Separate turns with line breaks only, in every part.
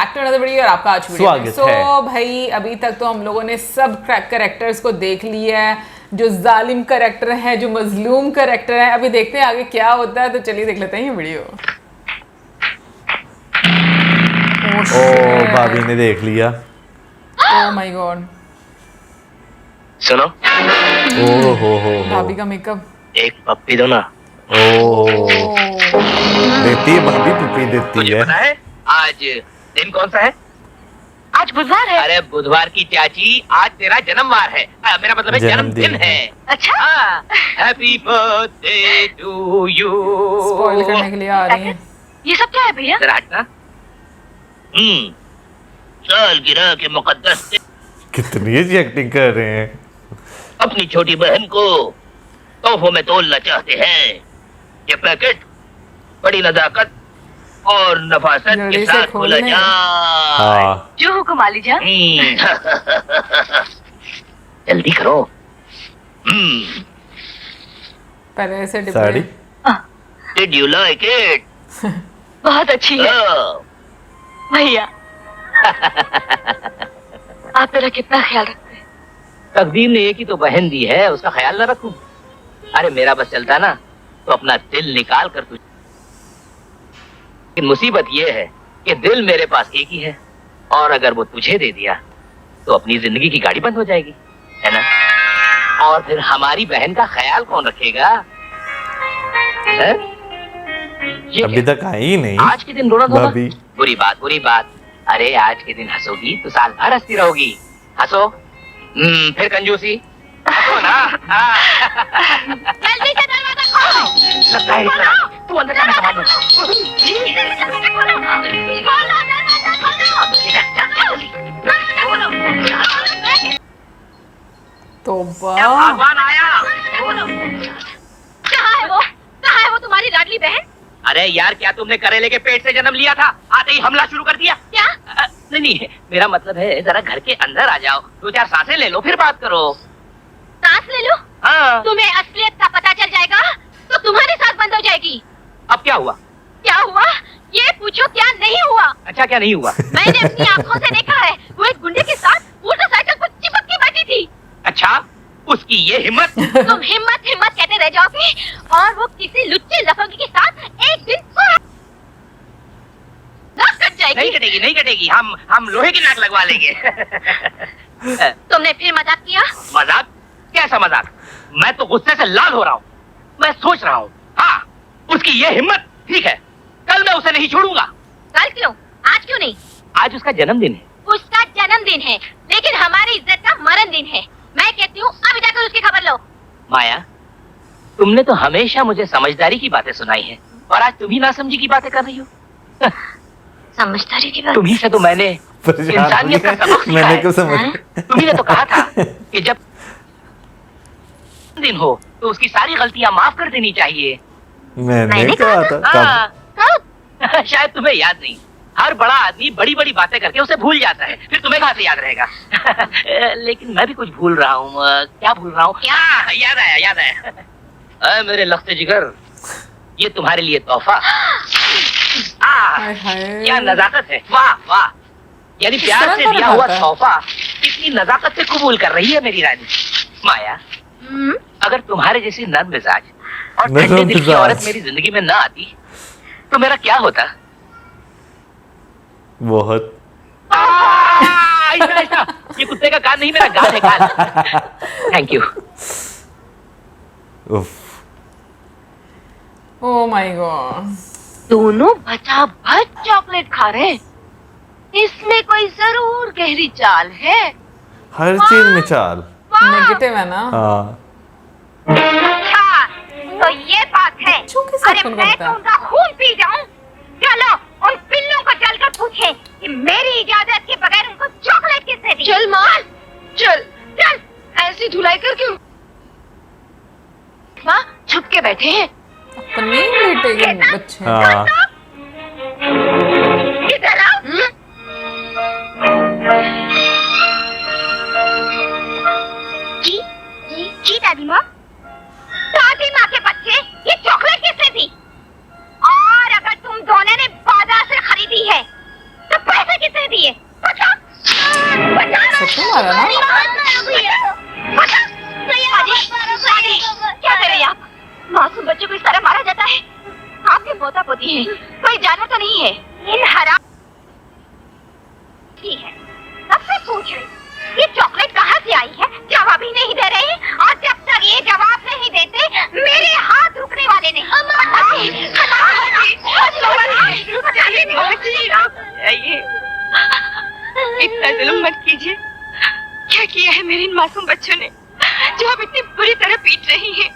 Back to another video और आपका आज वीडियो
स्वागत है।
भाई अभी तक तो हम लोगों ने सब कैरेक्टर्स को देख लिया है, जो जालिम कैरेक्टर है, जो मजलूम कैरेक्टर है। अभी देखते हैं आगे क्या होता है, तो चलिए देख लेते हैं ये वीडियो।
ओ भाभी ने देख लिया।
ओह माय गॉड,
सुनो,
ओ हो
भाभी का मेकअप।
एक पप्पी दो ना।
ओ देती है भाभी, पुप्पी देती
मुझे
है।
पता है आज दिन कौन सा है?
आज बुधवार है।
अरे बुधवार की चाची, आज तेरा जन्मवार है। मेरा मतलब है जन्मदिन है।
अच्छा,
happy birthday to you.
Spoil करने के लिए आ रही है।
ये सब क्या है भैया?
जरा हटना। सालगिरह के मुकद्दस दिन
कितनी अच्छी एक्टिंग कर रहे हैं।
अपनी छोटी बहन को तोहफों में तोलना चाहते हैं। ये पैकेट बड़ी नजाकत और नफासत
जल्दी
के
से
साथ खोला
खोलने।
जाए।
हाँ
जो हुक्म आली जान।
जल्दी करो।
पहले ऐसे
sari
Did you like it?
बहुत अच्छी है भैया। आप मेरा कितना ख्याल रखते हैं।
तकदीर ने एक ही तो बहन दी है, उसका ख्याल न रखूं? अरे मेरा बस चलता ना तो अपना दिल निकाल कर तुझे। लेकिन मुसीबत ये है कि दिल मेरे पास एक ही है, और अगर वो तुझे दे दिया तो अपनी जिंदगी की गाड़ी बंद हो जाएगी, है ना? और फिर हमारी बहन का ख्याल कौन रखेगा? है? ये
अभी
क्या?
तक आई ही नहीं
आज के दिन रोना धोना?
भाभी।
बुरी बात, बुरी बात। अरे आज के दिन हंसोगी तो साल भर हंसती रहोगी। हंसो। फिर कंजूसी। हंसो ना।
जल्दी से दरवाजा खोलो।
लगता है इतना। तू अंदर जाना संभाल लो।
तौबा,
भगवान आया।
कहाँ है वो तुम्हारी लाडली बहन?
अरे यार, क्या तुमने करेले के पेट से जन्म लिया था? आते ही हमला शुरू कर दिया
क्या?
नहीं, मेरा मतलब है जरा घर के अंदर आ जाओ, 2-4 सांसें ले लो, फिर बात करो।
सांस ले लो।
हाँ।
तुम्हें असलियत का पता चल जाएगा तो तुम्हारी सांस बंद हो जाएगी।
अब क्या हुआ?
क्या हुआ ये पूछो, क्या नहीं हुआ।
अच्छा, क्या नहीं हुआ?
मैंने अपनी आंखों से देखा है, वो एक गुंडे के साथ मोटरसाइकिल पर चिपक के बैठी थी।
अच्छा, उसकी ये हिम्मत।
तुम हिम्मत हिम्मत कहते रह जाओगे और वो किसी लुच्चे लफंगी के साथ एक दिन नाक कट जाएगी।
नहीं कटेगी, नहीं कटेगी। हम लोहे की नाक लगवा लेंगे।
तुमने फिर मजाक किया।
मजाक? कैसा मजाक? मैं तो गुस्से से लाल हो रहा हूँ। मैं सोच रहा हूँ, हाँ, उसकी ये हिम्मत। ठीक है, कल मैं उसे नहीं छोड़ूंगा।
कल क्यों, आज क्यों नहीं?
आज उसका जन्मदिन है।
उसका जन्मदिन है, लेकिन हमारी इज्जत का मरण दिन है। मैं कहती हूँ अभी जाकर उसकी खबर लो।
माया, तुमने तो हमेशा मुझे समझदारी की बातें सुनाई है, और आज तुम ही नासमझी की बातें कर रही हो।
समझदारी की बात।
तुम्ही से तो मैंने
परेशान
इंसानियत का सबक सीखा
मैंने
है।
क्यों समझ।
तुम्ही ने तो कहा था कि जब दिन हो तो उसकी सारी गलतियां माफ कर देनी चाहिए।
मैंने कहा था
हाँ।
कब?
शायद तुम्हें याद नहीं। हर बड़ा आदमी बड़ी बड़ी बातें करके उसे भूल जाता है, फिर तुम्हें कहाँ से याद रहेगा? लेकिन मैं भी कुछ भूल रहा हूँ। क्या भूल रहा हूँ? याद आया, याद आया। मेरे लख्ते जिगर, ये तुम्हारे लिए तोहफा।
हाय हाय।
क्या नजाकत है, वाह वाह। यानी
किस
प्यार
तरह
से
का
दिया हुआ
रखा है?
तोहफा इतनी नजाकत से कबूल कर रही है मेरी रानी। माया, अगर तुम्हारे जैसी नर्म मिजाज और
नर्म
ठंडे दिल की
मिजाज।
औरत मेरी जिंदगी में ना आती तो मेरा क्या होता?
बहुत।
ऐसा ऐसा, ये कुत्ते का कान नहीं, मेरा गाल है, गाल। Thank you.
उफ।
ओह माय गॉड,
दोनों बचा बच चॉकलेट खा रहे हैं। इसमें कोई जरूर गहरी चाल है।
हर चीज में चाल।
नेगेटिव है ना।
हाँ
अच्छा, तो ये बात है।
क्यों के साथ
अरे
खून
मैं
करता
तो
है?
उनका खून पी जाऊं। चलो उन पिल्लों को चलकर पूछे कि मेरी इजाजत के बगैर उनको चॉकलेट किसने दी। चल मार, चल चल। ऐसी धुलाई कर क्यों? माँ छुप के बैठे हैं।
अपने बेटे के बच्चे।
हाँ।
इधर आओ। जी जी जी दादी माँ। दादी माँ के बच्चे, ये चॉकलेट किसने दी? और अगर तुम दोनों ने बाजार से खरीदी है तो पैसे किसने मासूम बच्चों को इस तरह मारा जाता है? आपके पोता पोती हैं, कोई जानवर तो नहीं है? इन हराम की है, सबसे पूछ रही ये चॉकलेट कहाँ से आई है? जवाब ही नहीं दे रहे हैं, और जब तक ये जवाब नहीं देते मेरे हाथ रुकने वाले नहीं।
इतना जुल्म मत कीजिए। क्या किया है मेरे इन मासूम बच्चों ने जो अब इतनी बुरी तरह पीट रही हैं?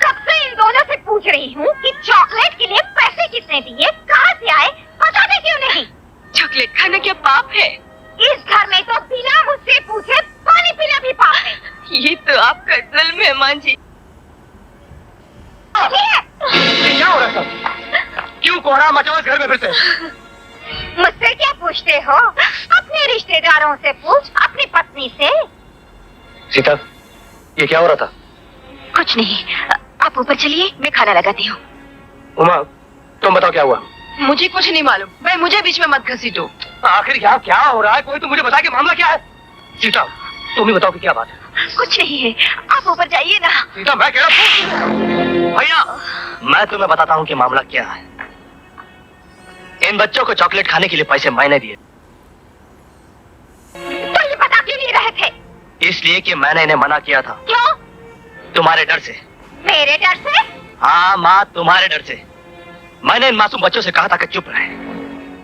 कब से इन दोनों से पूछ रही हूँ कि चॉकलेट के लिए पैसे किसने दिए, कहाँ से आए, बताते क्यों नहीं?
चॉकलेट खाना क्या पाप है?
इस घर में तो बिना मुझसे पूछे पानी पीना भी पाप है।
ये तो आपका जुल्म है मां जी।
क्या हो रहा है? क्यों कोहरा मचा इस घर में फिर से?
मुझसे क्या पूछते हो? अपने रिश्तेदारों से पूछ, अपनी पत्नी से।
सीता, ये क्या हो रहा था?
कुछ नहीं, आप ऊपर चलिए, मैं खाना लगाती हूँ।
उमा, तुम बताओ क्या हुआ?
मुझे कुछ नहीं मालूम, भाई मुझे बीच में मत घसीटो।
आखिर यहाँ क्या हो रहा है? कोई तो मुझे बता के मामला क्या है? सीता, तुम ही बताओ कि क्या बात है?
कुछ नहीं है, आप ऊपर जाइए ना।
सीता, मैं कह रहा हूँ भैया, मैं तुम्हें बताता हूँ कि मामला क्या है। इन बच्चों को चॉकलेट खाने के लिए पैसे मैंने दिए।
तो ये बता क्यों नहीं रहे थे?
इसलिए कि मैंने इन्हें मना किया था।
क्यों?
तुम्हारे डर से।
मेरे डर से?
हाँ माँ, तुम्हारे डर से। मैंने इन मासूम बच्चों से कहा था कि चुप रहे,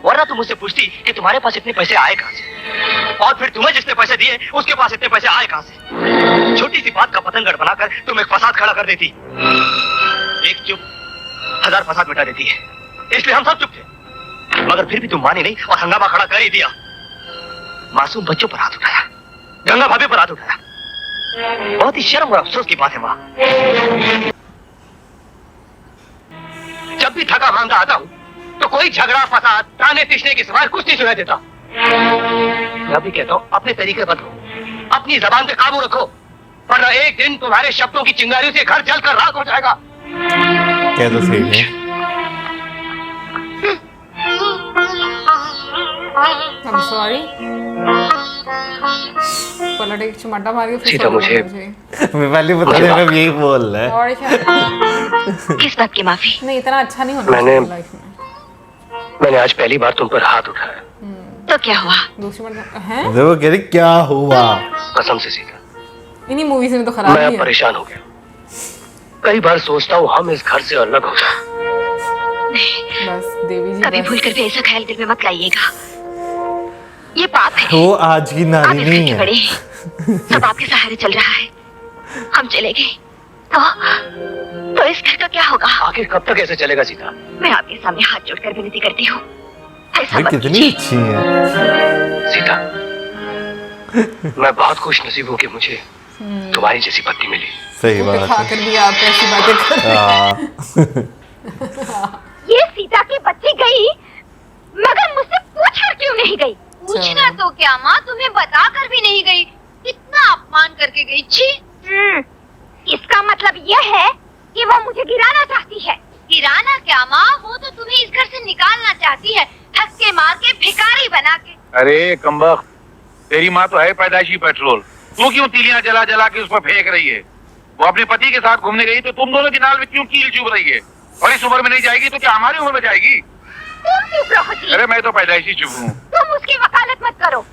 वरना तुम मुझसे पूछती कि तुम्हारे पास इतने पैसे आए कहाँ से, और फिर तुम्हें जिसने पैसे दिए उसके पास इतने पैसे आए कहाँ से। छोटी सी बात का पतंगड़ बनाकर तुम एक फसाद खड़ा कर देती। एक चुप हजार फसाद मिटा देती है, इसलिए हम सब चुप थे। मगर फिर भी तुम मानी नहीं और हंगामा खड़ा कर ही दिया। मासूम बच्चों पर हाथ उठाया, गंगा भाभी पर हाथ उठाया। बहुत ही शर्म और अफसोस की बात है माँ। जब भी थका मांगा आता हूँ तो कोई झगड़ा फसाद ताने तिशने के सिवाय कुछ नहीं सुनाई देता। मैं भी कहता हूँ अपने तरीके बदलो, अपनी जबान पे काबू रखो, वरना एक दिन तुम्हारे शब्दों की चिंगारियों से घर जलकर राख हो जाएगा।
क्या तो सही है।
I'm sorry। पलट एक चुमाटा मार के फिर
सीता,
sorry
मुझे-
बोलना चाहिए।
मैं पहले बता रहा हूँ, यही बोल रहा है।
और क्या?
किस बात की माफी?
नहीं, इतना अच्छा नहीं होना
मैंने-
चाहिए लाइफ में।
मैंने आज पहली बार तुम पर हाथ उठाया।
तो क्या हुआ?
दूसरी बार हैं?
वो कह रही क्या हुआ?
कसम से सीता,
इन्हीं मूवीज में तो खराब
मैं
ही
अब
है।
परेशान हो गया। कई बार सोचता हूँ हम इस घर से अलग हो जाए।
बस देवी जी
कभी
बस।
भूल कर भी ऐसा ख्याल दिल में मत लाइएगा। ये पाप है।
वो आज की
आप
नारी
इस घर
नहीं
के
है।
बड़े हैं, सब आपके सहारे चल रहा है। हम चले गए तो इस घर का क्या होगा?
आखिर कब तक ऐसे चलेगा सीता?
मैं आपके सामने हाथ जोड़कर विनती करती हूँ, ऐसा
भाई
मत
कितनी
कीजिए।
अच्छी है।
सीता, मैं बहुत खुश नसीब हूँ कि मुझे तुम्हारी जैसी पत्नी मिली।
सही बात है।
खाकर भी आप ऐसी बातें कर रहे हैं।
हाँ।
ये सीता की बच्ची गई, मगर मुझसे पूछकर क्यों नहीं गई?
पूछना तो क्या माँ, तुम्हें बता कर भी नहीं गई। कितना अपमान करके गई। छी।
इसका मतलब यह है कि वो मुझे गिराना चाहती है।
गिराना क्या माँ, वो तो तुम्हें इस घर से निकालना चाहती है, धक्के मार के, भिखारी बना के।
अरे कमबख्त, तेरी माँ तो है पैदाइशी पेट्रोल। तू क्यों तीलियां जला जला के उस पर फेंक रही है? वो अपने पति के साथ घूमने गई तो तुम दोनों की नाल में क्यों कील चुभ रही है? और इस उम्र में नहीं जाएगी तो क्या हमारी उम्र में जाएगी?
तुम चुप रहो जी।
अरे मैं तो पैदाइशी चुप हूँ।
तुम उसकी वकालत मत करो।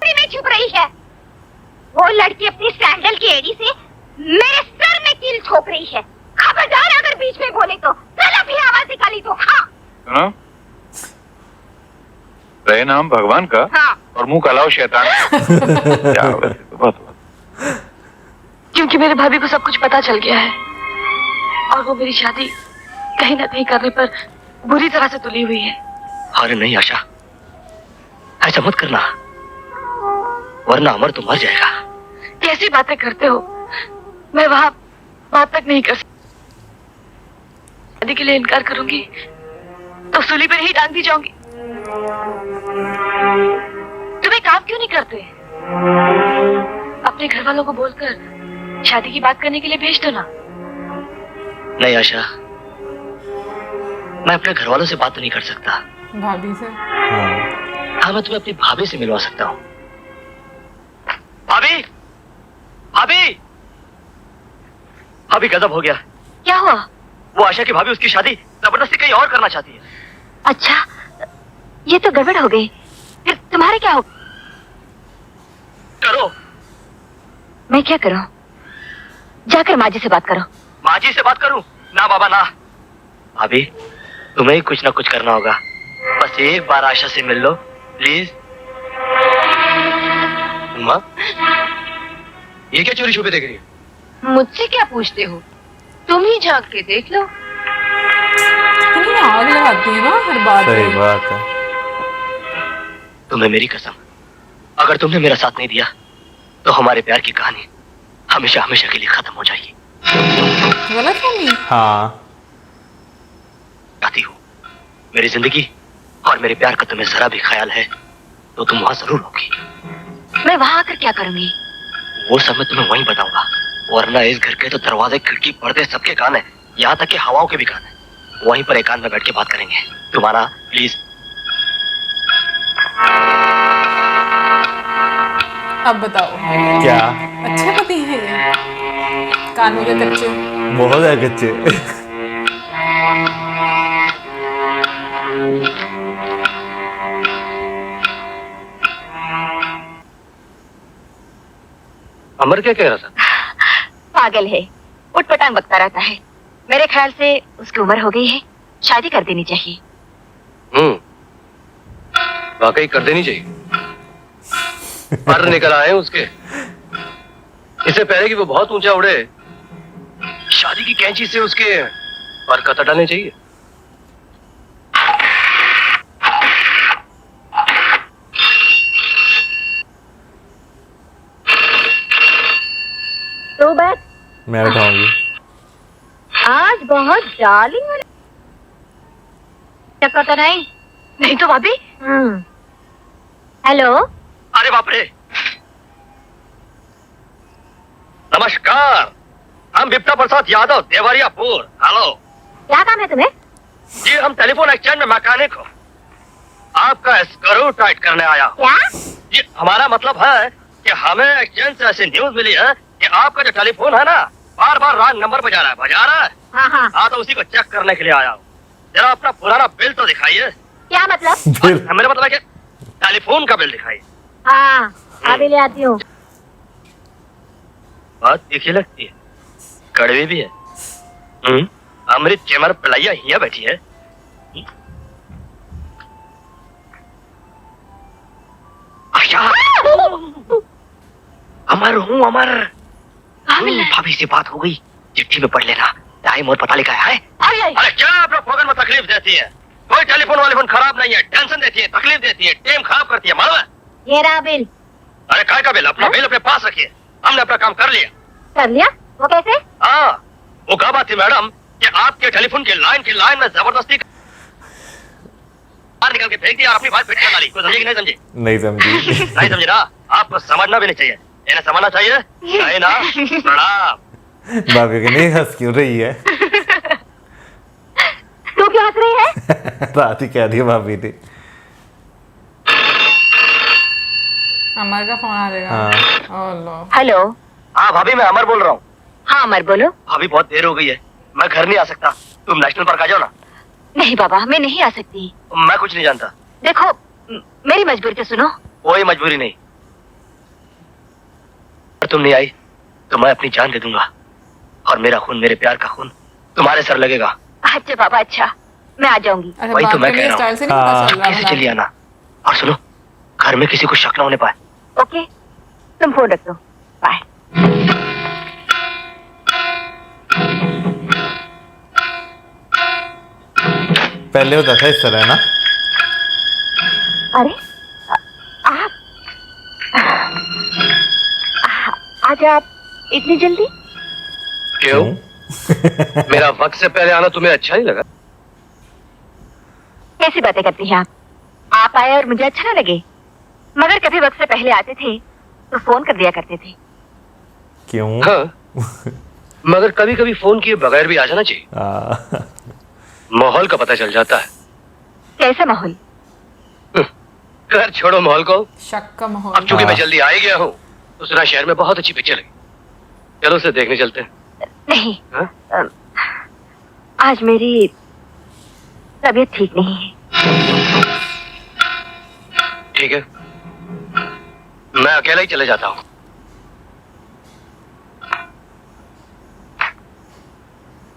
नहीं चुप रही है। वो लड़की अपनी सैंडल की एड़ी से मेरे सर में कील ठोक रही है। खबरदार अगर बीच में बोले तो चलो भी आवाज निकाली तो। हाँ
सुनो, रहे नाम भगवान का
हाँ।
और मुंह का लाओ शैतान का। क्या हो रहा है? तो बस।
क्योंकि मेरे भाभी को सब कुछ पता चल गया है और वो मेरी शादी कहीं ना कहीं करने पर बुरी तरह से तुली हुई है।
अरे नहीं आशा, ऐसा मत करना, वरना अमर तो मर जाएगा।
कैसी बातें करते हो? मैं वहां बात तक नहीं कर सकती। शादी के लिए इनकार करूंगी तो सूली पर ही टांग दी जाऊंगी। तुम एक काम क्यों नहीं करते? अपने घर वालों को बोलकर शादी की बात करने के लिए भेज दो ना।
नहीं आशा, मैं अपने घर वालों से बात तो नहीं कर सकता।
भाभी से।
हाँ, मैं तुम्हें अपनी भाभी से मिलवा सकता हूँ। भाभी, भाभी,
भाभी गजब हो गया।
क्या हुआ?
वो आशा की भाभी उसकी शादी जबरदस्ती कहीं और करना चाहती है।
अच्छा, ये तो गड़बड़ हो गई। फिर तुम्हारे क्या हो?
करो।
मैं क्या करूं? जाकर माँ जी से बात करो।
माँ जी से बात करूं? ना बाबा ना। भाभी तुम्हें ही कुछ ना कुछ करना होगा। बस एक बार आशा से मिल लो प्लीज। माँ, ये क्या चोरी छुपे देख रही है?
मुझसे क्या पूछते हो? तुम ही झांक के देख लो।
कितनी आग लगाती है ना हर बात
सही
में।
बात है।
तुम्हें मेरी कसम, अगर तुमने मेरा साथ नहीं दिया तो हमारे प्यार की कहानी हमेशा हमेशा के लिए खत्म हो जाएगी।
गलत फहमी।
हाँ
चाहती हूँ मेरी जिंदगी और मेरे प्यार का तुम्हें जरा भी ख्याल है तो तुम वहां जरूर होगी।
मैं वहां आकर क्या करूंगी?
वो सब मैं तुम्हें वहीं बताऊंगा। वरना इस घर के तो दरवाजे खिड़की पर्दे सबके कान है, यहाँ तक कि हवाओं के भी कान है। वहीं पर एकांत में बैठ के बात करेंगे। तुम्हारा प्लीज।
अब बताओ,
क्या?
अच्छे पति हैं ये? कानों के कच्चे।
बहुत है कच्चे।
अमर क्या कह रहा था?
पागल है, उठपटांग बकता रहता है। मेरे ख्याल से उसकी उम्र हो गई है, शादी कर देनी चाहिए।
वाकई कर देनी चाहिए। पर निकल आए उसके, इससे पहले कि वो बहुत ऊंचा उड़े, शादी की कैंची से उसके पर कतर डालने चाहिए।
तो बस
मैं उठाऊंगी।
आज बहुत डार्लिंग वाला चक्कर तो नहीं? नहीं तो भाभी। हेलो।
अरे बाप रे, नमस्कार, हम बिप्टा प्रसाद यादव, देवरियापुर। हेलो।
क्या काम है तुम्हें?
जी हम टेलीफोन एक्सचेंज में मैकेनिक हो। आपका स्क्रू टाइट करने आया हूँ।
क्या?
जी हमारा मतलब है कि हमें एक्सचेंज से ऐसी न्यूज मिली है कि आपका जो टेलीफोन है ना, बार बार रॉन्ग नंबर बजा रहा है।
हाँ हाँ।
हाँ तो उसी को चेक करने के लिए आया हूँ। जरा अपना पुराना बिल तो दिखाइए।
क्या मतलब?
मेरा मतलब है कि टेलीफोन का बिल दिखाइए।
हाँ अभी ले आती हूँ।
बात तीखी लगती है, कड़वी भी है। अमृत चेमर पिलाइया हिया बैठी है। अच्छा, अमर हूँ अमर। भाभी से बात हो गई, चिट्ठी में पढ़ लेना, टाइम और पता लिखा है। अरे क्या आप लोग फोन में तकलीफ देती है? कोई टेलीफोन वालीफोन खराब नहीं है, टेंशन देती है, तकलीफ देती है, टाइम खराब करती है। मालूम है?
ये रहा बिल।
अरे काय का बिल? अपना बिल अपने पास रखिए। हमने अपना काम कर लिया।
कर लिया? वो कैसे?
हाँ, वो क्या बात थी मैडम कि आपके टेलीफोन की लाइन में जबरदस्ती बाहर निकल के फेंक दिया और अपनी बात फिट कर डाली। कोई समझे कि नहीं समझे?
नहीं समझी।
नहीं समझे ना? आपको समझना भी नहीं चाहिए, इन्हें समझना चाहिए। नहीं ना? प्रणाम।
भाभी की नहीं हंस क्यों रही है?
तू क्यों हंस रही है?
रात ही कह दिया भाभी ने।
अमर का फोन आ जाएगा।
हाँ।
ओह लो।
हेलो।
हाँ भाभी, मैं अमर बोल रहा हूँ।
हाँ अमर बोलो।
भाभी बहुत देर हो गई है, मैं घर नहीं आ सकता। तुम नेशनल पार्क आ जाओ ना।
नहीं बाबा, मैं नहीं आ सकती।
मैं कुछ नहीं जानता।
देखो मेरी मजबूरी तो सुनो।
कोई मजबूरी नहीं। अगर तुम नहीं आई तो मैं अपनी जान दे दूंगा और मेरा खून, मेरे प्यार का खून तुम्हारे सर लगेगा।
अच्छा बाबा, अच्छा मैं आ जाऊंगी।
अच्छा,
वही तो
बात
मैं
करने
कह रहा
स्टाइल
हूँ।
से नहीं पता चल रहा
कैसे
भला।
चली आना। और सुनो, घर में किसी को शक न होने पाए।
ओके, तुम फोन रख दो। बाय।
पहले होता था इस तरह ना।
अरे आप आज आप इतनी जल्दी?
क्यों? मेरा वक्त से पहले आना तुम्हें अच्छा नहीं लगा?
कैसी बातें करती हैं आप? आप आए और मुझे अच्छा ना लगे? मगर कभी वक्त से पहले आते थे तो फोन कर दिया करते थे।
क्यों?
हाँ, मगर कभी कभी फोन किए बगैर भी आ जाना चाहिए। माहौल का पता चल जाता है।
कैसा माहौल?
घर छोड़ो माहौल को।
शक का माहौल।
अब चूंकि मैं जल्दी आ ही गया हूँ तो सुना शहर में बहुत अच्छी पिक्चर लगी, चलो उसे देखने चलते हैं।
नहीं,
हाँ?
आज मेरी तबीयत ठीक नहीं है।
ठीक है, मैं अकेला ही चले जाता हूँ।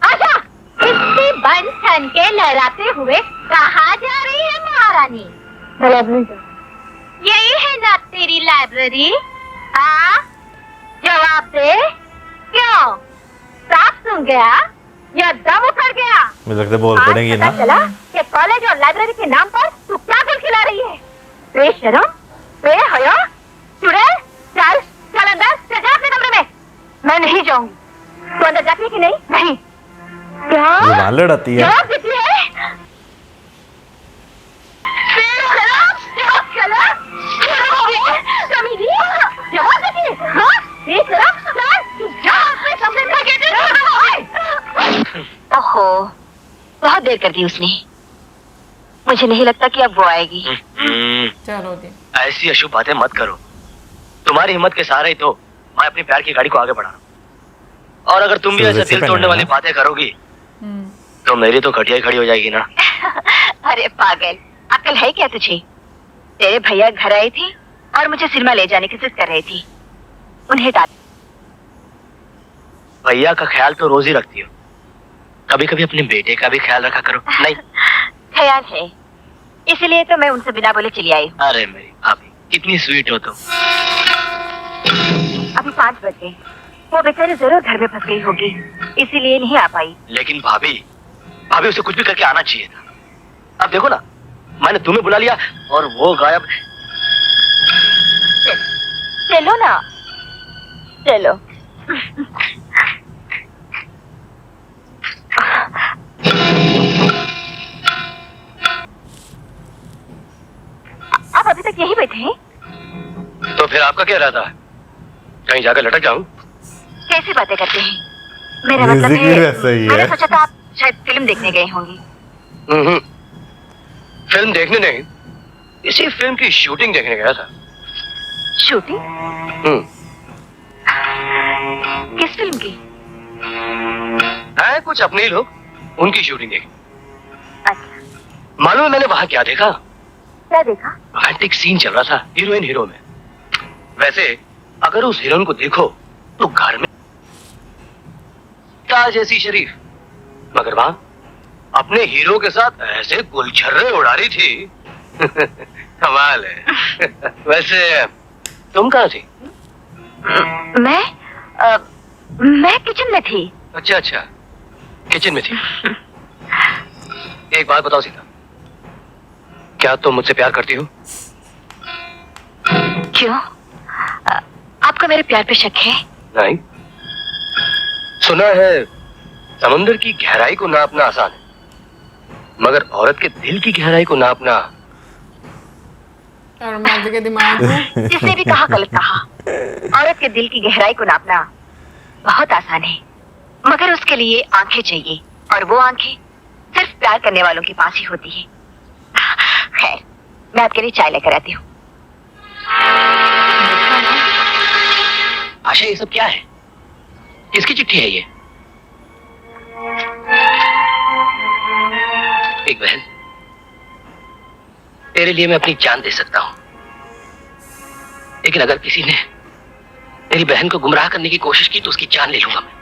आजा, इतनी बन ठन के लहराते हुए कहाँ जा रही है महारानी? यही है ना तेरी लाइब्रेरी? जवाब दे। क्यों? साफ सुन गया या दम उखड़ गया?
मुझे लगता है बोल
आज
पड़ेंगी
पता
ना।
चला कि कॉलेज और लाइब्रेरी के नाम पर तू क्या गुल खिला रही है? बेशरम, बेहया, चुड़ैल, चल चल अंदर, चल जा अपने कमरे में। मैं नहीं जाऊंगी। तू अंदर जाती है कि नहीं? नहीं। क्या?
जुबान लड़ाती है।
जवाब देती है? बेशरम, बेशरम, कमीनी, जवाब देती है? हाँ? बेशरम, चल, जा अपने कमरे में जाके दे। ओहो, बहुत देर कर दी उसने। मुझे नहीं लगता कि अब वो आएगी।
चलो जी।
ऐसी अशुभ बातें मत करो। तुम्हारी हिम्मत के सहारे ही तो मैं अपनी प्यार की गाड़ी को आगे बढ़ा रहा हूं। और अगर तुम भी ऐसे दिल तोड़ने वाली बातें करोगी तो मेरी तो खटिया ही खड़ी हो जाएगी ना।
अरे पागल, अकल है क्या तुझे? तेरे भैया घर आए थे और मुझे सिनेमा ले जाने की जिद कर रही थी। उन्हें डाल।
भैया का ख्याल तो रोज ही रखती हो, कभी कभी अपने बेटे का भी ख्याल रखा करो। नहीं
ख्याल है, इसलिए तो मैं उनसे बिना बोले चली आई।
अरे मेरी भाभी कितनी स्वीट हो तुम।
अभी 5 बजे, वो बेचारी जरूर घर में फंस गई होगी, इसीलिए नहीं आ पाई।
लेकिन भाभी भाभी उसे कुछ भी करके आना चाहिए था। अब देखो ना, मैंने तुम्हें बुला लिया और वो गायब।
चलो ना, चलो। आप अभी तक यही बैठे हैं?
तो फिर आपका क्या इरादा है? कहीं जाकर लटक जाऊं?
कैसी बातें करते हैं? मेरा मतलब
Music भी
है,
वैसा ही
मैंने
है।
सोचा था आप शायद फिल्म देखने गए होंगी।
फिल्म देखने नहीं, इसी फिल्म की शूटिंग देखने गया था।
शूटिंग?
हम्म,
किस फिल्म की?
है कुछ अपने ही लोग, उनकी शूटिंग देखी।
अच्छा,
मालूम है मैंने वहां क्या देखा?
क्या देखा?
रोमांटिक सीन चल रहा था हीरोइन हीरो में। वैसे अगर उस हीरोइन को देखो तो घर में ताज जैसी शरीफ, मगर वहां अपने हीरो के साथ ऐसे गुलछर्रे उड़ा रही थी। कमाल है। वैसे तुम कहाँ थी?
मैं किचन में थी।
अच्छा अच्छा, किचन में थी। एक बात बताओ सीता, क्या तुम मुझसे प्यार करती हो?
क्यों? आपको मेरे प्यार पे शक है?
नहीं, सुना है समुंदर की गहराई को नापना आसान है, मगर औरत के दिल की गहराई को नापना।
और मर्द के दिमाग को
जिसने भी कहा गलत कहा। औरत के दिल की गहराई को नापना बहुत आसान है, मगर उसके लिए आंखें चाहिए, और वो आंखें सिर्फ प्यार करने वालों के पास ही होती है। खैर, मैं आपके लिए चाय लेकर आती हूँ।
आशा, ये सब क्या है? किसकी चिट्ठी है ये? एक बहन, तेरे लिए मैं अपनी जान दे सकता हूं, लेकिन अगर किसी ने तेरी बहन को गुमराह करने की कोशिश की तो उसकी जान ले लूंगा मैं।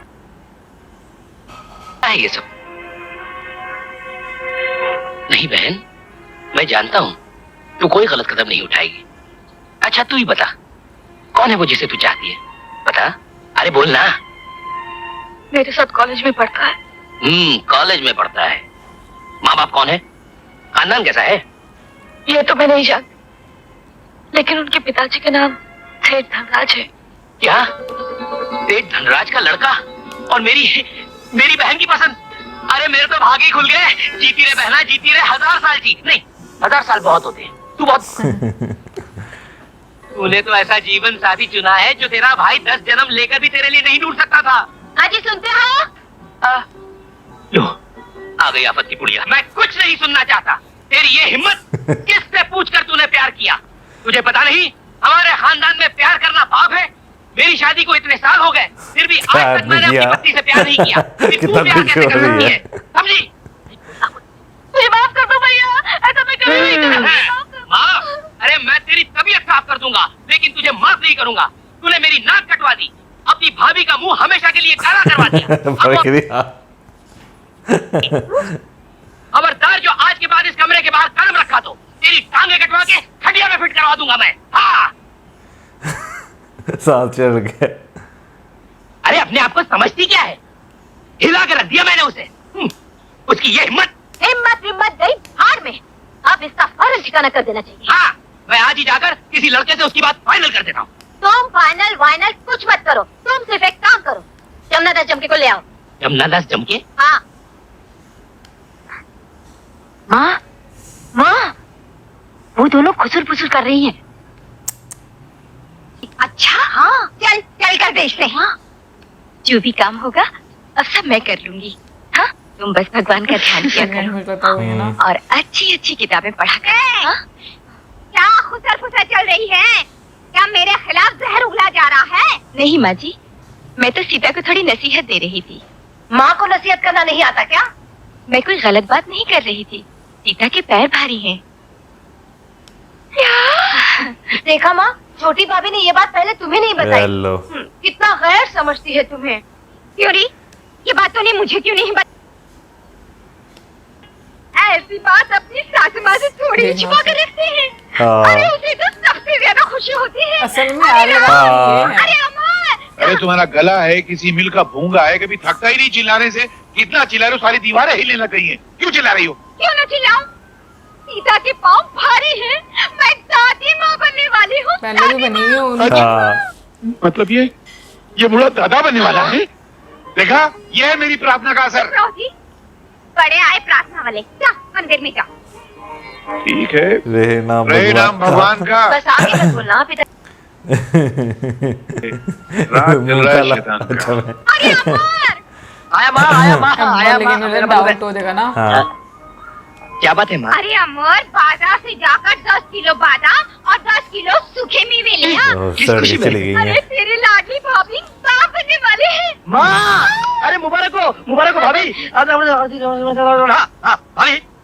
क्या है ये सब? नहीं बहन, मैं जानता हूं तू कोई गलत कदम नहीं उठाएगी। अच्छा तू ही बता, कौन है वो जिसे तू चाहती है? बता, अरे बोल ना।
मेरे साथ कॉलेज में पढ़ता है।
कॉलेज में पढ़ता है। माँ बाप कौन है? खानदान कैसा है?
ये तो मैं नहीं जानती, लेकिन उनके पिताजी का नाम सेठ धनराज है।
क्या? सेठ धनराज का लड़का और मेरी बहन की पसंद? अरे मेरे तो भाग ही खुल गए। जीती रहे बहना, जीती रहे। 1000 साल जी, नहीं 1000 साल बहुत होते हैं। तू बहुत तूने तो ऐसा जीवन साथी चुना है जो तेरा भाई 10 जन्म लेकर भी तेरे लिए नहीं ढूंढ सकता था।
हाँ जी, सुनते हो?
लो, आ गई आफत की पुड़िया। मैं कुछ नहीं सुनना चाहता। तेरी ये हिम्मत, किससे पूछकर तूने प्यार किया? तुझे पता नहीं हमारे खानदान में प्यार करना पाप है? मेरी शादी को इतने साल हो गए, फिर भी आज
प्यार
तक मैंने
नहीं
अपनी
किया।
पत्नी से प्यार नहीं किया। फिर तू
कितना
प्यार
खुशी
कैसे
हो
कर
रही
सकती
है।
है? समझी?
मुझे माफ कर दो भैया, ऐसा मैं कभी नहीं करूंगी।
माफ? अरे मैं तेरी तबीयत साफ कर दूंगा, लेकिन तुझे माफ नहीं करूंगा। तूने मेरी नाक कटवा दी, अपनी भाभी का मुंह हमेशा के लिए काला करवा दिया। अब वो
बकरिया।
खबरदार जो आज के बाद इस कमरे के बाहर कदम रखा तो तेरी टांगे कटवा के खटिया में फिट करवा दूंगा मैं। हाँ।
सांस चढ़ गया।
अरे अपने आप को समझती क्या है? हिला के रख दिया मैंने उसे। उसकी ये हिम्मत।
हिम्मत गई भाड़ में। अब इसका फर्ज ठिकाना कर देना चाहिए।
हाँ, मैं आज ही जाकर किसी लड़के से उसकी बात फाइनल कर देता हूँ।
तुम फाइनल कुछ मत करो, तुम सिर्फ एक काम करो, जमुना दास जमके को ले आओ।
जमुना दास जमके?
हाँ।
माँ, वो दोनों खुसुर फुसुर कर रही हैं।
अच्छा हाँ, चल कर देखते हैं।
हाँ, जो भी काम होगा अब सब मैं कर लूंगी। हाँ, तुम बस भगवान का ध्यान किया करो
मुझे पता हुई है ना।
और अच्छी अच्छी किताबें पढ़ा करो। हाँ?
क्या खुसर चल रही है? क्या मेरे खिलाफ जहर उगला जा रहा है?
नहीं माँ जी, मैं तो सीता को थोड़ी नसीहत दे रही थी।
माँ को नसीहत करना नहीं आता क्या?
मैं कोई गलत बात नहीं कर रही थी। सीता के पैर भारी हैं।
देखा माँ, छोटी भाभी ने ये बात पहले तुम्हें नहीं बताई।
हेलो।
कितना गैर समझती है तुम्हें। क्यों नहीं? ये बात तो नहीं, मुझे क्यों नहीं बताई? ऐसी बात अपनी सासू माँ से थोड़ी ही छुपा कर रखते हैं।
हाँ।
अरे उसे तो सबसे ज्यादा खुशी होती है।
असल में आगे
हाँ।
बात ये
अरे
है।
अमर,
अरे तुम्हारा गला है किसी मिल का भूंगा है, कभी थकता ही नहीं चिल्लाने से। कितना चिल्ला रहे हो, सारी दीवारें हिलने लग गई हैं। क्यों चिल्ला रही हो?
क्यों न चिल्लाऊं? सीता के पाँव भारी हैं। मैं दादी माँ बनने वाली हूँ।
पहले भी बनी हुई है उनकी।
हाँ।
मतलब ये बुढ़ा दादा बनने वाला है? देखा, ये है मेरी प्रार्थना का असर।
रोजी, बड़े आए प्रार्थना वाले, जा मंदिर में जाओ।
ठीक है,
रे नाम
रे नाम भगवान का।
बस आगे मत बोलना पिता।
रात चल रहा है
मुंह
शैतान
काला।
का।
अच्छा मैं।
अरे अमर,
आया माँ, आया माँ, आया
लेकिन
माँ।
मुझे डाउट हो जाएगा ना।
हाँ।
क्या बात है माँ?
अरे अमर, बाजार से जाकर 10 किलो बादाम और 10 किलो सूखे मेवे ले आ।
ओह,
किस
सड़
खुशी
के
में?
चली गई
अरे
है।
तेरे लाडली भाभी बाप बनने वाले हैं।
माँ, अरे मुबारक हो भाभी। हाँ, भाभी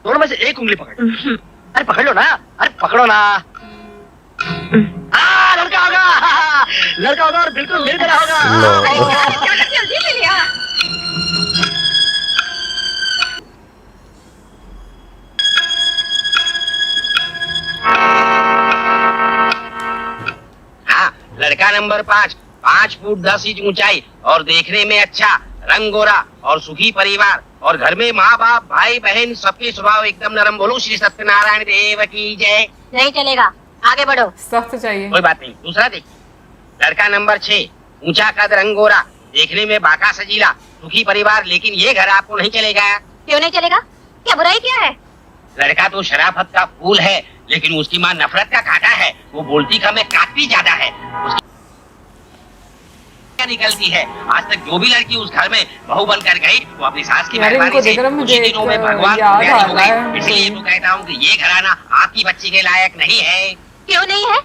दोनों में से एक उंगली पकड़। अरे पकड़ लो ना, अरे पकड़ो ना। लड़का होगा और बिल्कुल मेरी तरह
लो।
होगा।
जल्दी से ले आ।
हाँ, लड़का नंबर 5 फुट 10 इंच ऊंचाई और देखने में अच्छा, रंग गोरा और सुखी परिवार और घर में माँ बाप भाई बहन सबके स्वभाव एकदम नरम। बोलो श्री सत्यनारायण देव की जय।
नहीं चलेगा, आगे बढ़ो।
सख्त चाहिए।
कोई बात नहीं, दूसरा देखिए। लड़का नंबर 6 ऊंचा कद, रंग गोरा, देखने में बाका सजीला, सुखी परिवार, लेकिन ये घर आपको नहीं चलेगा।
क्यों नहीं चलेगा? क्या बुराई क्या है?
लड़का तो शराफत का फूल है, लेकिन उसकी माँ नफरत का कांटा है। वो बोलती कम है, काटती ज्यादा है। उसकी निकलती है। आज तक जो भी लड़की उस घर में बहू बनकर गई, वो अपनी सास की
यार, इनको
मेहरबानी से
देख रहा मुझे
उसी दिनों में
एक
भगवान
याद
प्यारी
आ
हो
रहा है।
गई। इसलिए तो कहता हूँ कि ये घराना आपकी बच्ची के लायक नहीं है।
क्यों नहीं है?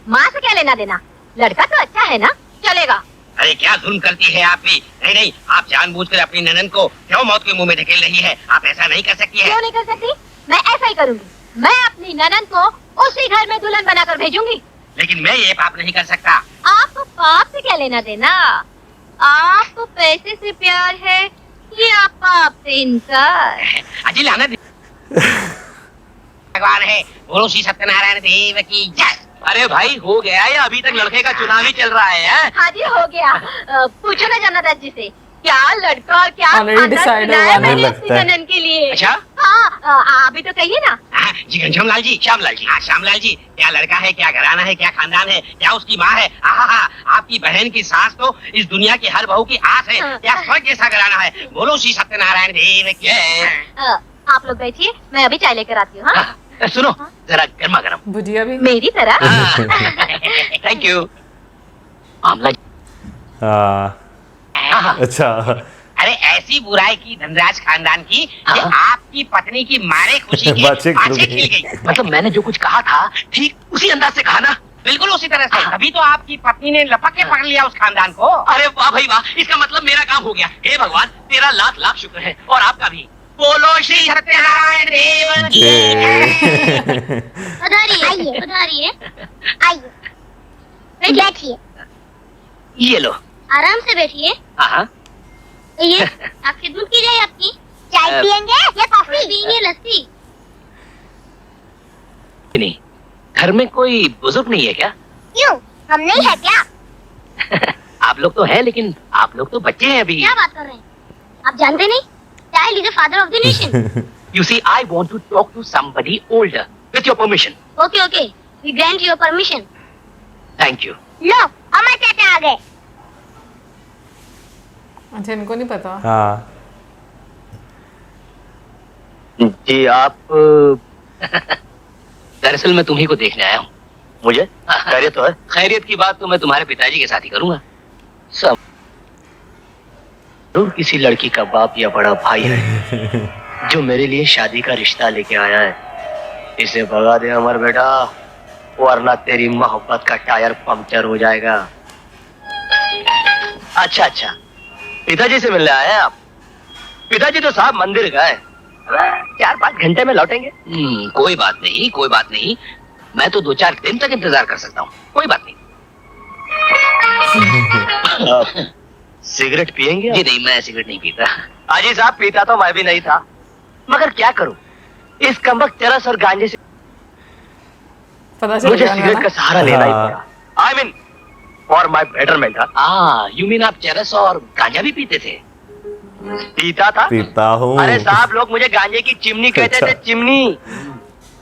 माँ से क्या लेना देना? लड़का तो अच्छा है ना, चलेगा।
अरे क्या जुल्म करती है आप भी। नहीं, आप जानबूझकर अपनी ननद को क्यों मौत के मुंह में धकेल रही है? आप ऐसा नहीं कर सकती है।
क्यों नहीं कर सकती? मैं ऐसा ही करूंगी। मैं अपनी ननद को उसी घर में दुल्हन बनाकर भेजूंगी।
लेकिन मैं ये पाप नहीं कर सकता।
आपको पाप से क्या लेना देना? आपको पैसे से प्यार है या पाप से इनकार?
अजी लाना भगवान है। बोलो श्री सत्यनारायण देव की जय। अरे भाई, हो गया या अभी तक लड़के का चुनाव ही चल रहा है?
हाँ जी, हो गया। पूछो ना जमुना दास जी से, क्या लड़का और क्या
Already
खानदान
decide
चुना है
हुआ
मैंने
नहीं
अपनी
लगता है।
ननद के लिए।
अच्छा?
हाँ, अभी तो कहिए ना।
जी घनश्यामलाल जी, श्यामलाल जी। हाँ, श्यामलाल जी, क्या लड़का है, क्या घराना है, क्या खानदान है, क्या उसकी माँ है? आपकी बहन की सास तो इस दुनिया की हर बहू की आस है। क्या स्वर्ग जैसा घराना है। बोलो श्री सत्यनारायण देव की जय।
आप लोग बैठिए, मैं अभी चाय लेकर आती हूँ। हाँ?
सुनो जरा गर्मा गर्म।
भुजिया भी।
मेरी तरह।
Thank you. आमला जी।
हाँ। अच्छा।
अरे ऐसी बुराई की धनराज खानदान की कि आपकी पत्नी की मारे खुशी की
बातचीत
बातें
खुल
खिल
गई।
गई। मतलब मैंने जो कुछ कहा था ठीक उसी अंदाज से कहा ना? बिल्कुल उसी तरह से।
अभी तो आपकी पत्नी ने लपक के पकड़ लिया उस खानदान को।
अरे वाह भाई वाह, इसका मतलब मेरा काम हो गया। हे भगवान, तेरा लाख लाख शुक्र है, और आपका भी। बोलो श्री सत्यनारायण देव की।
उधारिए, आइए, उधारिए, आइए, बैठिए,
ये लो।
आराम से बैठिए।
हाँ,
ये आप खिदमत की जाए आपकी। चाय पियेंगे या कॉफी? पियेंगे लस्सी।
नहीं, घर में कोई बुजुर्ग नहीं है क्या?
क्यों, हम नहीं है क्या?
आप लोग तो हैं, लेकिन आप लोग तो बच्चे हैं अभी।
क्या बात कर रहे हैं? आप जानते नहीं? Child is the father of the nation.
You see, I want to talk to somebody older. With your permission.
Okay okay, we grant your permission.
Thank you.
लो, अमर चाचा आ गए।
अच्छा, इनको नहीं पता।
हाँ
जी, आप दरअसल मैं तुम्ही को देखने आया हूँ।
मुझे खैरियत तो है।
खैरियत की बात तो मैं तुम्हारे पिताजी के साथ ही करूंगा। सब
जरूर किसी लड़की का बाप या बड़ा भाई है जो मेरे लिए शादी का रिश्ता लेके आया है। इसे भगा दे अमर बेटा, वरना तेरी मोहब्बत का टायर पंक्चर हो जाएगा। अच्छा अच्छा, पिताजी से मिलने आए हैं आप? पिताजी तो साहब मंदिर गए, 4-5 घंटे में लौटेंगे।
कोई बात नहीं, कोई बात नहीं। मैं तो 2-4 दिन तक इंतजार कर सकता हूँ, कोई बात नहीं।
सिगरेट पियेंगे?
जी नहीं, मैं सिगरेट नहीं पीता।
अजी साहब, पीता तो मैं भी नहीं था, मगर क्या करूं, इस कमबख्त चरस और गांजे से
पता चल
मुझे
गया ना?
सिगरेट का सहारा लेना ही पड़ा। I mean for my betterment.
You mean आप चरस और गांजा भी पीते थे?
पीता था।
पीता हूँ।
अरे साहब, लोग मुझे गांजे की चिमनी कहते थे,
अच्छा।
चिमनी।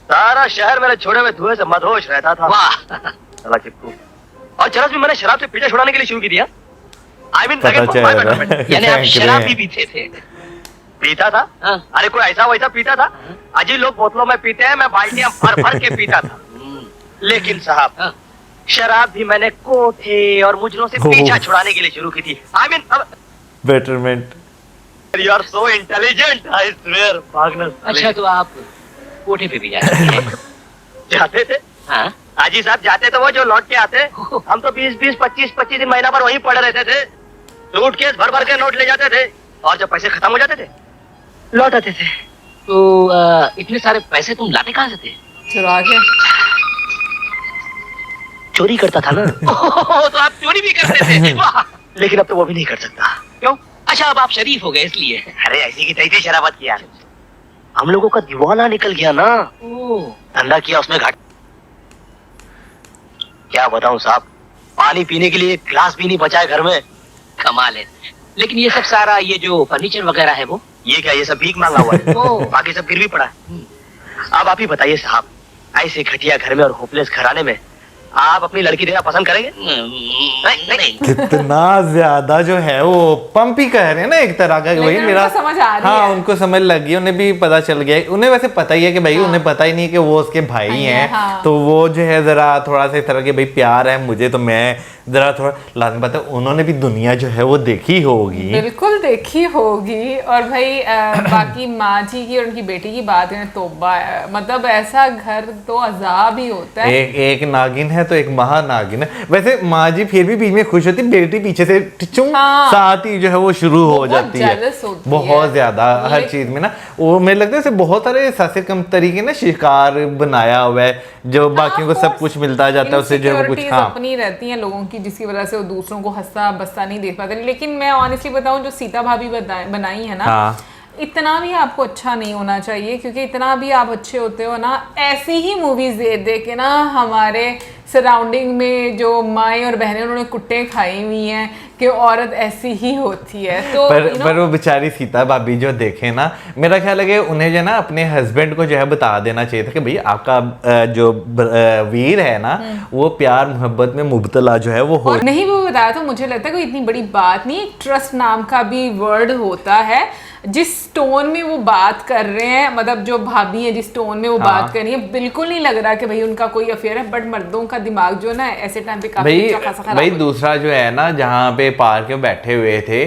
सारा शहर मेरे छोड़े हुए धुएं से मदहोश रहता था।
वाह।
साला चिपकू। और चरस भी मैंने शराब से पीछा छुड़ाने के लिए शुरू की दिया। आई मीन
पता चल रहा है।
यानी आप
फेंक
शराब
रहे
भी
हैं।
पीते थे?
पीता था।
हाँ।
अरे कोई ऐसा वैसा पीता था? अजी लोग बोतलों में पीते हैं, मैं बाल्टियां भर भर के पीता था। लेकिन साहब,
हाँ।
शराब भी मैंने कोठे और मुजरों से पीछा छुड़ाने के लिए शुरू की थी। I mean
betterment.
You are so intelligent, I swear. भागना।
अच्छा, तो आप कोठे पे भी जाते थे?
जाते थे।
हाँ।
हाजी साहब जाते तो वो जो लौट के आते, हम तो 20-20, 25-25 दिन महीना भर वहीं पड़े रहते थे। सूटकेस भर भर के नोट ले जाते थे, और जब पैसे खत्म हो जाते थे लौट आते थे।
तो इतने सारे पैसे तुम लाते कहाँ से थे?
चुरा के।
चोरी करता था ना।
तो आप चोरी भी करते थे? वाह।
लेकिन अब तो वो भी नहीं कर सकता।
क्यों? अच्छा, अब आप शरीफ हो गए इसलिए।
अरे ऐसी की तैसी शराबत किया, हम लोगों का दिवाला निकल गया ना। धंधा किया उसमें घाट। क्या बताऊं साहब, पानी पीने के लिए एक गिलास भी नहीं बचा है घर में।
कमाल है। लेकिन ये सब सारा, ये जो फर्नीचर वगैरह है, वो
ये क्या, ये सब भीख मांगा हुआ है।
ओह।
बाकी सब गिरवी पड़ा है। अब आप ही बताइए साहब, ऐसे घटिया घर में और होपलेस घराने में आप अपनी लड़की देना पसंद करेंगे?
नहीं।
कितना ज्यादा जो है वो पंप ही कह रहे हैं ना एक तरह का कि भाई
लेकिन
मेरा
उनको समझ आ रही
हाँ
है।
उनको समझ लग गई, उन्हें भी पता चल गया। उन्हें वैसे पता ही है कि भाई उन्हें पता ही नहीं कि वो उसके भाई हैं।
हाँ।
तो वो जो है जरा थोड़ा सा इस तरह के भाई प्यार है मुझे, तो मैं जरा थोड़ा लाजमी बात है, उन्होंने भी दुनिया जो है वो देखी होगी।
बिल्कुल देखी होगी। और भाई बाकी माँ जी की और उनकी बेटी की बात है, तौबा है। मतलब ऐसा घर तो अजाब ही होता है।
एक नागिन है तो एक महानागिन है। वैसे माँ जी फिर भी बीच में खुश होती, बेटी पीछे से टिचुम
हाँ।
साथ ही जो है वो शुरू हो
बहुत
जाती है।
jealous होती
बहुत
है।
ज्यादा हर चीज में ना। वो मुझे लगता है इसे बहुत सारे सासे कम तरीके ना शिकार बनाया हुआ है, जो बाकियों को सब कुछ मिलता जाता है उससे जो है वो कुछ।
Insecurities
हाँ
अपनी रहती हैं लोगों की, जिसकी वजह से वो दूसरों को हंसता बसता नहीं देख पाते। लेकिन मैं ऑनेस्टली बताऊं, जो सीता भाभी बनाई है ना,
हाँ।
इतना भी आपको अच्छा नहीं होना चाहिए। क्योंकि इतना भी आप अच्छे होते हो ना, ऐसी ही मूवीज दे के ना हमारे सराउंडिंग में जो माएँ और बहनें उन्होंने कुट्टे खाई हुई हैं कि औरत ऐसी ही होती है। तो
पर वो बेचारी सीता भाभी जो देखे ना, मेरा ख्याल है कि उन्हें जो ना अपने हस्बैंड को जो है बता देना चाहिए था कि भाई आपका जो वीर है ना वो प्यार मोहब्बत में मुब्तला जो है वो हो।
और नहीं भी बताया तो मुझे लगता है कोई इतनी बड़ी बात नहीं। ट्रस्ट नाम का भी वर्ड होता है। जिस टोन में वो बात कर रहे हैं, मतलब जो भाभी है जिस टोन में वो बात कर रही है, बिल्कुल नहीं लग रहा कि भाई उनका कोई अफेयर है। बट मर्दों का दिमाग जो है ना ऐसे टाइम पे काफी अच्छा खासा खराब
भाई
होता है।
दूसरा जो है ना, जहाँ पे पार्क में बैठे हुए थे,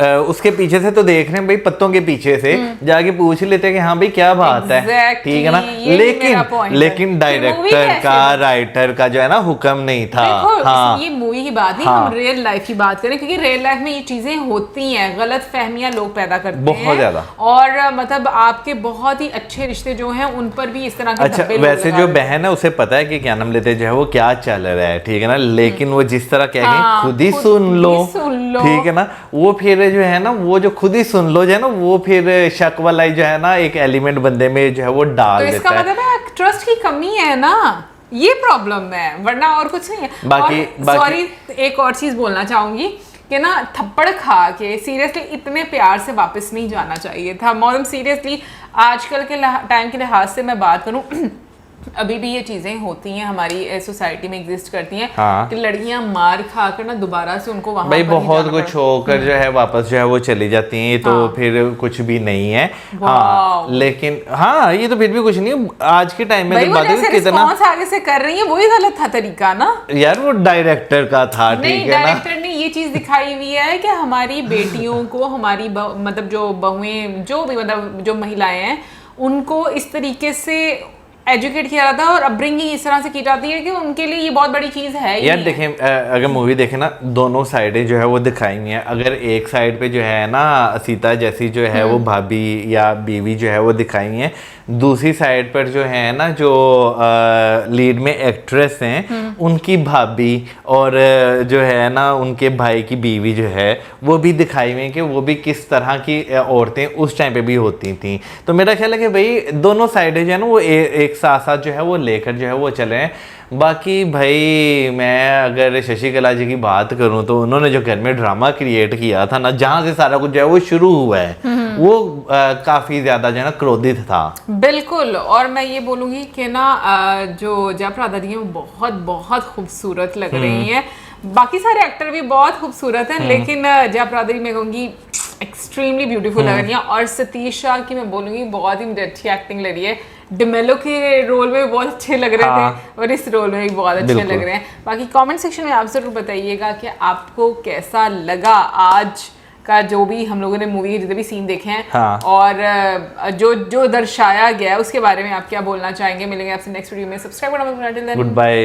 उसके पीछे से तो देख रहे हैं भाई, पत्तों के पीछे से जाके पूछ लेते हैं कि हाँ भाई क्या बात है,
Exactly,
ठीक है ना।
ये मेरा point है।
लेकिन
कि movie
डायरेक्टर
कैसे
का, राइटर का जो है ना हुक्म नहीं था।
देखो
हाँ
ये मूवी की बात नहीं, हम रियल लाइफ की बात करें, क्योंकि रियल लाइफ में ये चीजें होती हैं, गलत फहमियां लोग पैदा करते हैं
बहुत ज्यादा।
और मतलब आपके बहुत ही अच्छे रिश्ते जो हैं उन पर भी इस तरह के
अच्छा
धब्बे लोग
वैसे
लगा
जो
देते हैं।
बहन है उसे पता है कि क्या नाम लेते हैं, जो है वो क्या चल रहा है, ठीक है ना, लेकिन वो जिस तरह कहेगी
हाँ,
खुद ही
खुद
सुन
ही
लो,
सुन लो।
ठीक है ना, वो फिर जो है ना, वो जो खुद ही सुन लो जो है ना, वो फिर शक वाला जो है ना एक एलिमेंट बंदे में जो है वो डाल
तो इसका
देता है।
मतलब है ट्रस्ट की कमी है ना, ये प्रॉब्लम है, वरना और कुछ नहीं है।
बाकी-
सॉरी, एक और चीज बोलना चाहूंगी कि ना थप्पड़ खा के सीरियसली इतने प्यार से वापस नहीं जाना चाहिए था। मॉडर्न सीरियसली आजकल के टाइम के लिहाज से मैं बात करूं अभी भी ये चीजें होती हैं, हमारी सोसाइटी में एग्जिस्ट करती हैं
हाँ।
कि लड़कियां मार खाकर ना दोबारा से उनको वहां
भाई
पर ही
बहुत
जाना
कुछ
पड़ता
होकर जो है वापस जो है वो चली जाती हैं, ये तो
हाँ।
फिर कुछ भी नहीं है। हाँ
वाव।
लेकिन हाँ ये तो फिर भी कुछ नहीं है। आज के टाइम में
भाई
तो
वो
बात है
जैसे
कितना
रिस्पॉन्स आगे से कर रही है वही गलत था तरीका ना।
यार वो डायरेक्टर का था,
नहीं,
ठीक है ना।
डायरेक्टर ने ये चीज दिखाई हुई है कि हमारी बेटियों को, हमारी मतलब जो बहुएं, जो भी मतलब जो महिलाएं हैं, उनको इस तरीके से एजुकेट किया जाता है और अपब्रिंगिंग इस तरह से की जाती है कि उनके लिए ये बहुत बड़ी चीज है ही
यार
नहीं है।
देखें अगर मूवी देखें ना, दोनों साइडें जो है वो दिखाई हुई हैं। अगर एक साइड पे जो है ना सीता जैसी जो है वो भाभी या बीवी जो है वो दिखाई हुई हैं, दूसरी साइड पर जो है ना जो लीड में एक्ट्रेस हैं उनकी भाभी और जो है ना उनके भाई की बीवी जो है वो भी दिखाई हुई हैं कि वो भी किस तरह की औरतें उस टाइम पे भी होती थी। तो मेरा ख्याल है कि भाई दोनों साइडें जो है ना वो एक साथ साथ जो है वो लेकर जो है वो चले हैं। बाकी भाई मैं अगर शशिकला जी की बात करूं तो उन्होंने जो घर में ड्रामा क्रिएट किया था ना, जहां से सारा कुछ जो है वो शुरू हुआ है, वो काफी ज्यादा जो है ना क्रोधित था।
बिल्कुल। और मैं ये बोलूंगी कि ना जो जयप्रदा जी हैं वो बहुत बहुत खूबसूरत लग रही हैं। बाकी सारे एक्टर भी बहुत खूबसूरत हैं, लेकिन जयप्रदा जी मैं कहूँगी एक्सट्रीमली ब्यूटीफुल लग रही हैं। और सतीश शाह की मैं बोलूंगी बहुत ही मुझे अच्छी एक्टिंग लग रही है। डिमेलो के रोल में बहुत अच्छे लग रहे थे और इस रोल में भी बहुत अच्छे लग रहे हैं। बाकी कमेंट सेक्शन में आप जरूर बताइएगा कि आपको कैसा लगा आज का जो भी हम लोगों ने मूवी के जितने भी सीन देखे हैं।
हाँ।
और जो जो दर्शाया गया है उसके बारे में आप क्या बोलना चाहेंगे। मिलेंगे आपसे नेक्स्ट वीडियो में। सब्सक्राइब करना मत भूलना।
Good bye.